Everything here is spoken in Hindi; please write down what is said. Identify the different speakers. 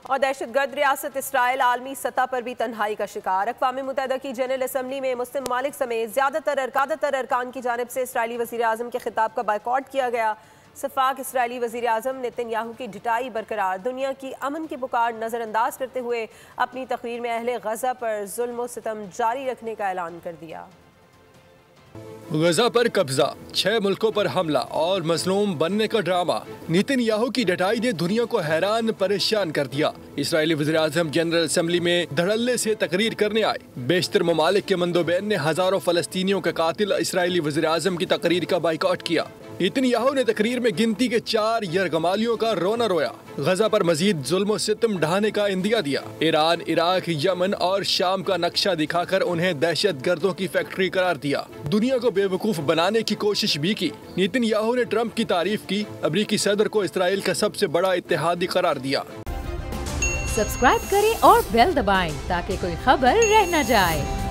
Speaker 1: और दहशतगर्द रियासत इसराइल आलमी सतह पर भी तन्हाई का शिकार। अक़वाम मुत्तहिदा की जनरल असम्बली में मुस्लिम ममालिक समेत ज़्यादातर अरकान की जानिब से इसराइली वज़ीर आज़म के खिताब का बायकॉट किया गया। सफाक इसराइली वज़ीर आज़म नेतन्याहू की ढिठाई बरकरार, दुनिया की अमन की पुकार नज़रअंदाज करते हुए अपनी तकरीर में अहले गज़ा पर जुल्म व सितम जारी रखने का ऐलान कर दिया।
Speaker 2: गजा पर कब्जा, 6 मुल्कों पर हमला और मजलूम बनने का ड्रामा। नेतन्याहू की डटाई ने दुनिया को हैरान परेशान कर दिया। इसराइली वज़ीर आज़म जनरल असम्बली में धड़ल्ले से तकरीर करने आए। बेशतर ममालिक के मंदोबैन ने हजारों फलस्तीनियों का कातिल इसराइली वज़ीर आज़म की तकरीर का बाइकआउट किया। नेतन्याहू ने तकरीर में गिनती के 4 यरगमालियों का रोना रोया। गजा पर मजीद जुल्म सितम ढाने का इंदिया दिया। ईरान, इराक, यमन और शाम का नक्शा दिखाकर उन्हें दहशत गर्दों की फैक्ट्री करार दिया। दुनिया को बेवकूफ बनाने की कोशिश भी की। नेतन्याहू ने ट्रंप की तारीफ की। अमरीकी सदर को इसराइल का सबसे बड़ा इत्तेहादी करार दिया।
Speaker 3: सब्सक्राइब करें और बेल दबाएं ताकि कोई खबर रह न जाए।